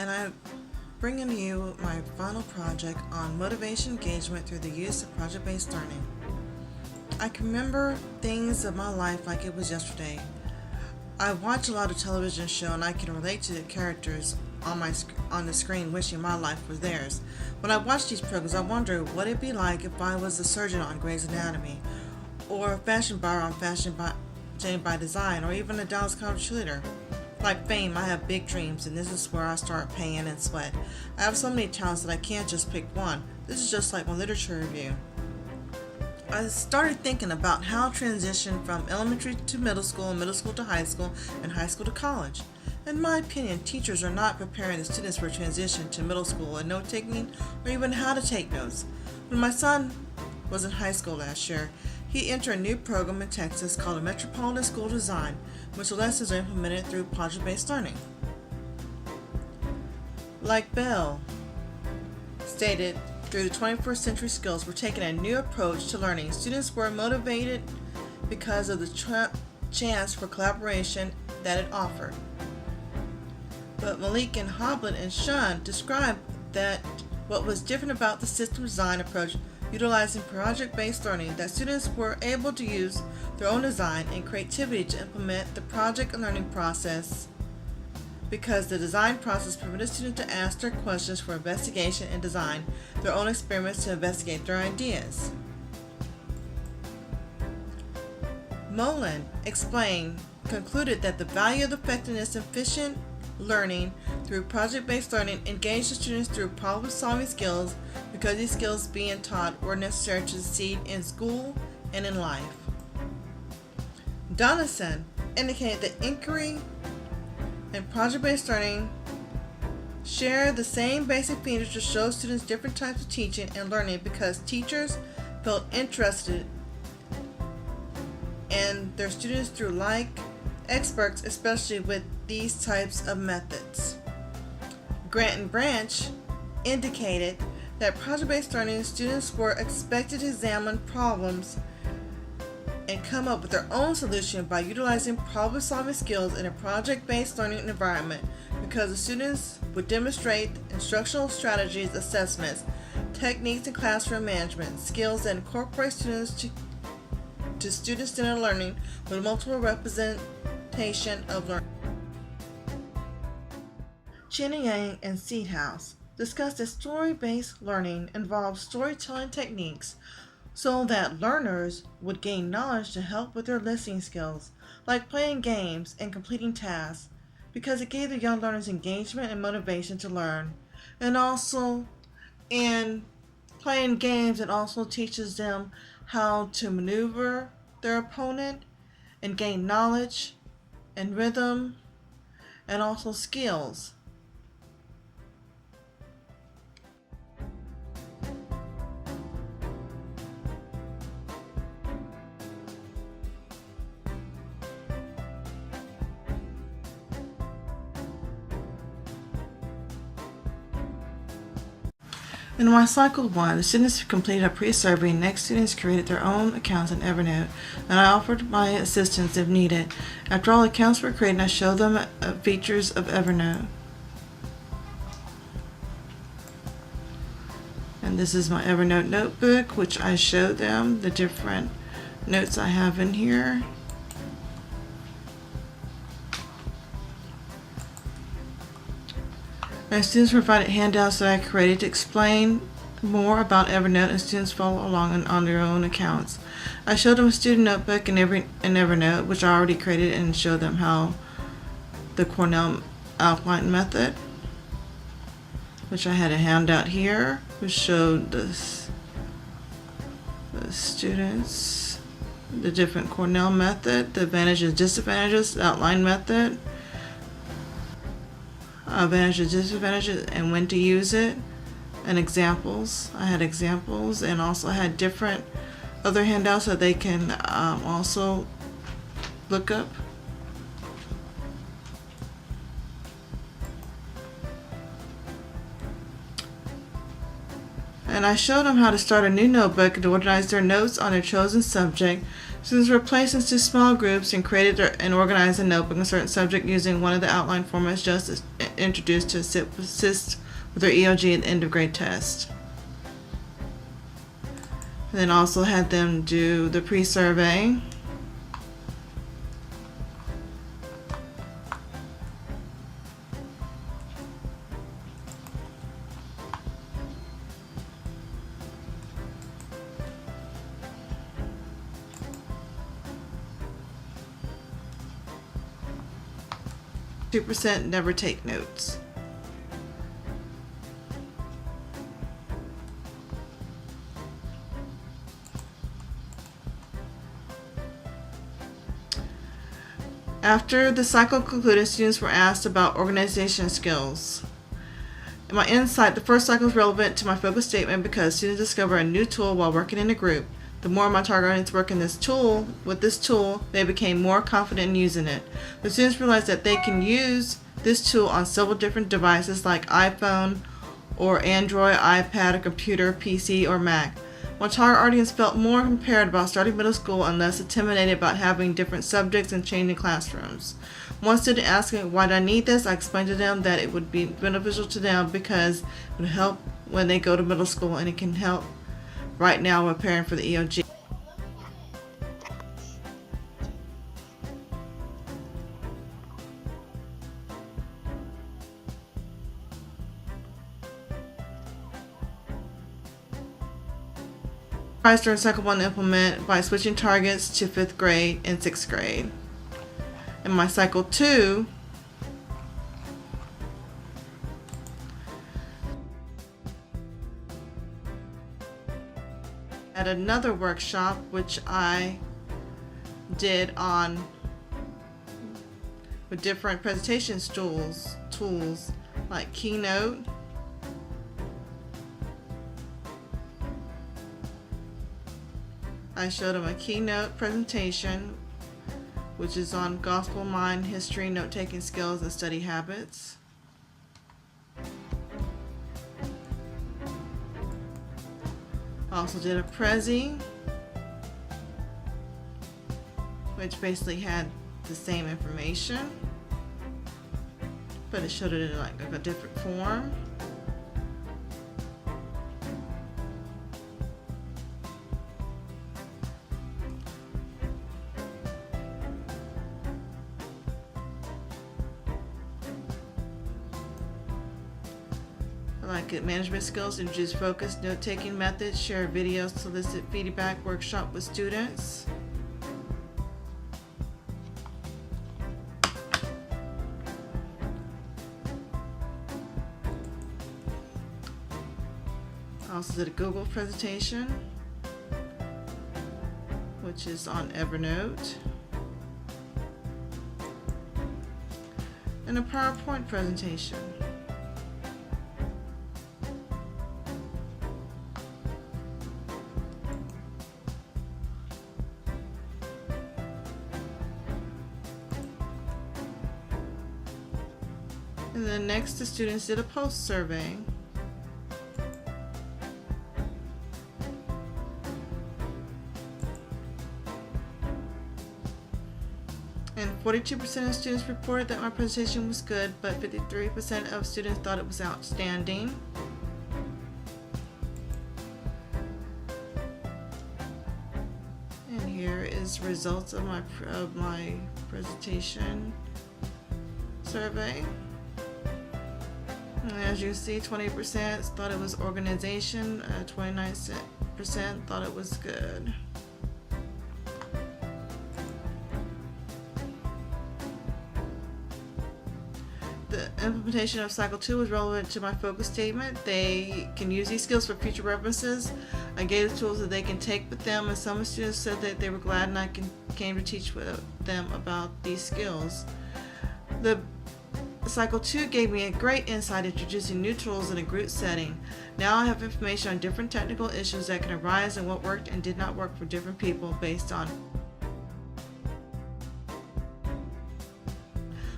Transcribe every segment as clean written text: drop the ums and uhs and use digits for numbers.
and I'm bringing to you my final project on motivation engagement through the use of project-based learning. I can remember things of my life like it was yesterday. I watch a lot of television shows and I can relate to the characters on the screen wishing my life was theirs. When I watch these programs, I wonder what it'd be like if I was a surgeon on Grey's Anatomy, or a fashion buyer on Jane by Design, or even a Dallas Cowboys cheerleader. Like fame, I have big dreams, and this is where I start paying and sweat. I have so many talents that I can't just pick one. This is just like my literature review. I started thinking about how transition from elementary to middle school, and middle school to high school, and high school to college. In my opinion, teachers are not preparing the students for transition to middle school and note taking, or even how to take notes. When my son was in high school last year, he entered a new program in Texas called a Metropolitan School Design, which the lessons are implemented through project-based learning. Like Bell stated, through the 21st century skills, we're taking a new approach to learning. Students were motivated because of the chance for collaboration that it offered. But Malik and Hoblet and Shun described that what was different about the system design approach utilizing project-based learning, that students were able to use their own design and creativity to implement the project and learning process, because the design process permitted students to ask their questions for investigation and design their own experiments to investigate their ideas. Molen concluded that the value of the effectiveness and efficient learning through project-based learning engaged the students through problem-solving skills, because these skills being taught were necessary to succeed in school and in life. Donaldson indicated that inquiry and project-based learning share the same basic features to show students different types of teaching and learning, because teachers felt interested in their students through like experts, especially with these types of methods. Grant and Branch indicated that project-based learning students were expected to examine problems and come up with their own solution by utilizing problem-solving skills in a project-based learning environment, because the students would demonstrate instructional strategies, assessments, techniques, and classroom management skills that incorporate students to student-centered learning with multiple representation of learning. Chin and Yang and Seedhouse discussed that story-based learning involves storytelling techniques so that learners would gain knowledge to help with their listening skills, like playing games and completing tasks, because it gave the young learners engagement and motivation to learn. And also, in playing games, it also teaches them how to maneuver their opponent and gain knowledge and rhythm and also skills. In my cycle 1, the students completed a pre-survey, and next students created their own accounts in Evernote, and I offered my assistance if needed. After all accounts were created, I showed them features of Evernote. And this is my Evernote notebook, which I showed them the different notes I have in here. My students provided handouts that I created to explain more about Evernote, and students follow along on their own accounts. I showed them a student notebook in Evernote, which I already created, and showed them how the Cornell outline method, which I had a handout here, which showed the students the different Cornell method, the advantages, disadvantages, the outline method, advantages, disadvantages, and when to use it, and examples. I had examples, and also I had different other handouts that they can also look up. And I showed them how to start a new notebook and to organize their notes on their chosen subject. Students were placed into small groups and created and organized a notebook on a certain subject using one of the outline formats just introduced to assist with their EOG at the end of grade test. And then also had them do the pre-survey. % never take notes. After the cycle concluded, students were asked about organization skills. In my insight, the first cycle is relevant to my focus statement because students discover a new tool while working in a group. The more my target audience work in this tool, they became more confident in using it. The students realized that they can use this tool on several different devices like iPhone or Android, iPad, or computer, PC, or Mac. My target audience felt more prepared about starting middle school and less intimidated about having different subjects and changing classrooms. One student asked me, why do I need this? I explained to them that it would be beneficial to them because it would help when they go to middle school, and it can help right now preparing for the EOG. During cycle 1 to implement by switching targets to 5th grade and 6th grade. In my cycle 2, at another workshop which I did on with different presentation tools like Keynote, I showed them a Keynote presentation which is on gospel mind, history, note-taking skills, and study habits. Also did a Prezi, which basically had the same information, but it showed it in like a different form. Like management skills, introduce focused note-taking methods, share videos, solicit feedback, workshop with students. Also did a Google presentation, which is on Evernote, and a PowerPoint presentation. And then next, the students did a post survey. And 42% of students reported that my presentation was good, but 53% of students thought it was outstanding. And here is results of my presentation survey. And as you see, 20% thought it was organization, 29% thought it was good. The implementation of Cycle 2 was relevant to my focus statement. They can use these skills for future references. I gave the tools that they can take with them, and some students said that they were glad and I came to teach them about these skills. The Cycle 2 gave me a great insight introducing new tools in a group setting. Now I have information on different technical issues that can arise and what worked and did not work for different people based on.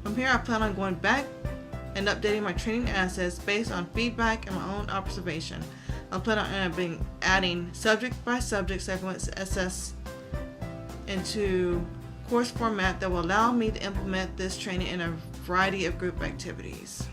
From here, I plan on going back and updating my training assets based on feedback and my own observation. I plan on adding subject by subject segments SS into course format that will allow me to implement this training in a variety of group activities.